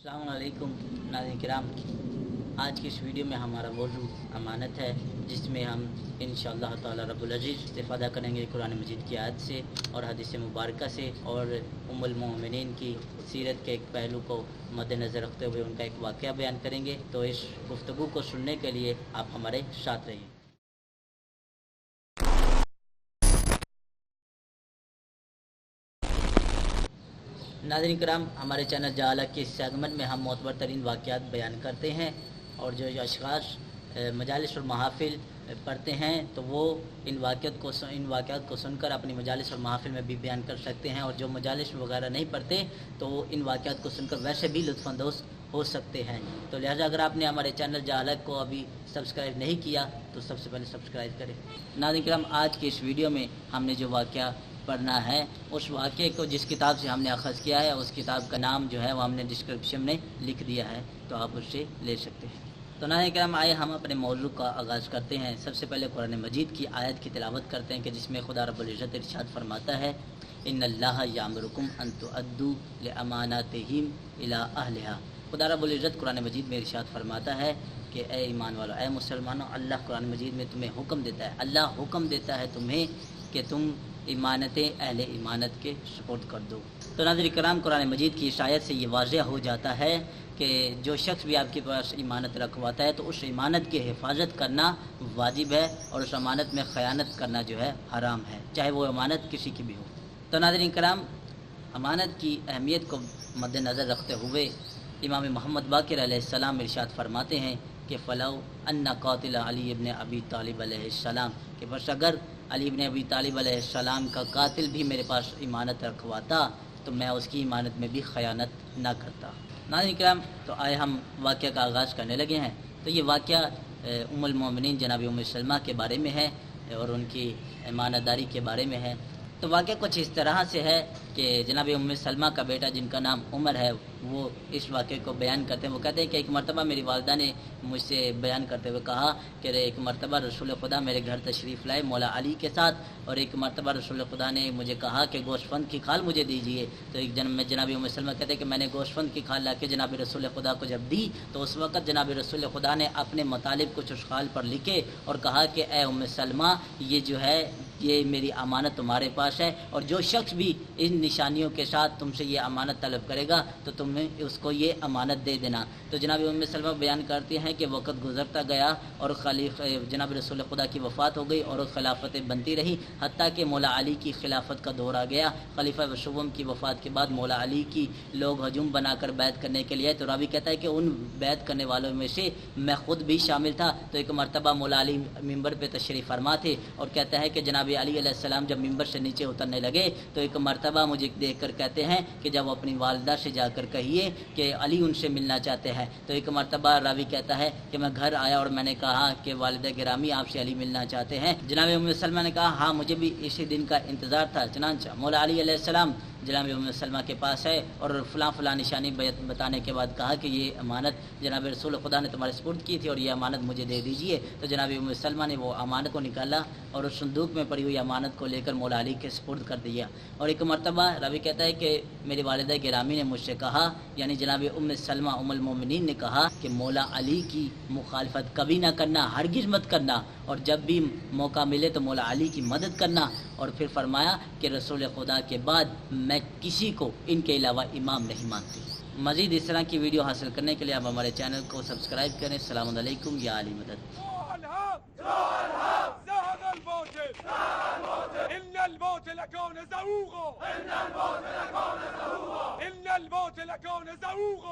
अस्सलाम वालेकुम नाज़रीन किराम, आज की इस वीडियो में हमारा मौजू अमानत है, जिसमें हम इंशाअल्लाह ताला रब्बुल अज़ीज़ इस्तिफ़ादा करेंगे कुरान मजीद की आयत से और हदीस मुबारक से और उम्मुल मोमिनीन की सीरत के एक पहलू को मद्देनज़र रखते हुए उनका एक वाक़या बयान करेंगे। तो इस गुफ्तगू को सुनने के लिए आप हमारे साथ रहिए। नाज़रीन किराम, हमारे चैनल जहालत के सेगमेंट में हम मोतबर तरीन वाक़यात बयान करते हैं और जो अशख़ास मजालिस और महाफ़िल पढ़ते हैं तो वो इन वाक़यात को सुनकर अपनी मजालिस और महाफ़िल में भी बयान कर सकते हैं, और जो मजालिस वगैरह नहीं पढ़ते तो वो इन वाक़यात को सुनकर वैसे भी लुत्फ़अंदोज़ हो सकते हैं। तो लिहाजा अगर आपने हमारे चैनल जहालत को अभी सब्सक्राइब नहीं किया तो सबसे पहले सब्सक्राइब करें। नाज़रीन किराम, आज की इस वीडियो में हमने जो वाक़या पढ़ना है उस वाक़े को जिस किताब से हमने अख़ज़ किया है उस किताब का नाम जो है वो हमने डिस्क्रिप्शन में लिख दिया है, तो आप उससे ले सकते हैं। तो नाज़रीन किराम, आइए हम अपने मौज़ू का आगाज़ करते हैं। सबसे पहले कुरान मजीद की आयत की तिलावत करते हैं कि जिसमें खुदा रब्बुल इज़्ज़त इरशाद फरमाता है, इन्नल्लाह यामुरुकुम अन तुअद्दू लिअमानातिहिम इला अहलिहा। खुदा रब्बुल इज़्ज़त कुरान मजीद में इरशाद फरमाता है कि ए ईमान वालों, ए मुसलमानों, अल्लाह कुरान मजीद में तुम्हें हुक्म देता है, अल्लाह हुक्म देता है तुम्हें कि तुम इमानतें अहले इमानत के सुपुर्द कर दो। तो नाज़रीन किराम, कुरान मजीद की इस आयत से ये वाज़ेह हो जाता है कि जो शख्स भी आपके पास इमानत रखवाता है तो उस इमानत की हिफाजत करना वाजिब है और उस अमानत में ख़यानत करना जो है हराम है, चाहे वो अमानत किसी की भी हो। तो नाज़रीन किराम, अमानत की अहमियत को मद्देनज़र रखते हुए इमाम मोहम्मद बाक़िर अलैहिस्सलाम इरशाद फरमाते हैं कि फ़लौ अन्ना क़ातिल अली इब्न अबी तालिब अलैहिस्सलाम, कि बस अगर अली इब्न अबी तालिब अलैहिस्सलाम का कातिल भी मेरे पास इमानत रखवाता तो मैं उसकी इमानत में भी ख़यानत ना करता। नाज़रीन किराम, तो आए हम वाक़या का आगाज़ करने लगे हैं। तो ये वाक़या उम्मुल मोमिनीन जनाब उम्मे सलमा के बारे में है और उनकी ईमानदारी के बारे में है। तो वाक़या कुछ इस तरह से है कि जनाब उम्मे सलमा का बेटा जिनका नाम उमर है वो इस वाक़े को बयान करते हैं। वो कहते हैं कि एक मरतबा मेरी वालदा ने मुझसे बयान करते हुए कहा कि एक मरतबा रसूल खुदा मेरे घर तशरीफ़ लाए मौला अली के साथ, और एक मरतबा रसूल खुदा ने मुझे कहा कि गोश्तफंद की खाल मुझे दीजिए। तो एक जनाब उम्मे सलमा कहते हैं कि मैंने गोश्तफंद की खाल ला के जनाब रसूल खुदा को जब दी तो उस वक़्त जनाब रसूल खुदा ने अपने मतालिब कुछ उस खाल पर लिखे और कहा कि ए उम्मे सलमा, ये जो है ये मेरी अमानत तुम्हारे पास है, और जो शख्स भी इन निशानियों के साथ तुमसे ये अमानत तलब करेगा तो तुम्हें उसको ये अमानत दे देना। तो जनाब उम्मे सलमा बयान करती हैं कि वक़्त गुज़रता गया और जनाब रसूल खुदा की वफ़ात हो गई और खिलाफतें बनती रही, हत्ता कि मौला अली की खिलाफत का दौर आ गया। खलीफा वशुवम की वफ़ात के बाद मौला अली की लोग हजूम बनाकर बैत करने के लिए, तो रावी कहता है कि उन बैत करने वालों में से मैं ख़ुद भी शामिल था। तो एक मरतबा मौला अली मिंबर पर तशरीफ़ फरमा थे और कहता है कि जनाब अली अलैहिस्सलाम जब मिंबर से नीचे उतरने लगे तो एक मरतबा मुझे देखकर कहते हैं कि जब अपनी वालदा से जाकर कहिए कि अली उनसे मिलना चाहते हैं। तो एक मरतबा रावी कहता है कि मैं घर आया और मैंने कहा कि वालिदा गिरामी आपसे अली मिलना चाहते हैं। जनाब उम्मे सलमा ने कहा हाँ, मुझे भी इसी दिन का इंतज़ार था। चनांचा मौला अली अलैहिस्सलाम जनाब उम्मे सलमा के पास है और फ़लाँ निशानी बताने के बाद कहा कि ये अमानत जनाब रसूल खुदा ने तुम्हारे सुपुर्द की थी और ये अमानत मुझे दे दीजिए। तो जनाब उम्मे सलमा ने वो अमानत को निकाला और उस संदूक में पड़ी हुई अमानत को लेकर मौला अली के सुपुर्द कर दिया। और एक मरतबा रावी कहता है कि मेरी वालिदा गिरामी ने मुझसे कहा, यानी जनाब उम्मे सलमा उम्मुल मोमिनीन ने कहा कि मौला अली की मुखालफत कभी ना करना, हरगिज़ मत करना, और जब भी मौका मिले तो मौला अली की मदद करना। और फिर फरमाया कि रसूल खुदा के बाद मैं किसी को इनके अलावा इमाम नहीं मानती। मज़ीद इस तरह की वीडियो हासिल करने के लिए आप हमारे चैनल को सब्सक्राइब करें। अस्सलामु अलैकुम या अली मदद। إن الموت لكون زهوق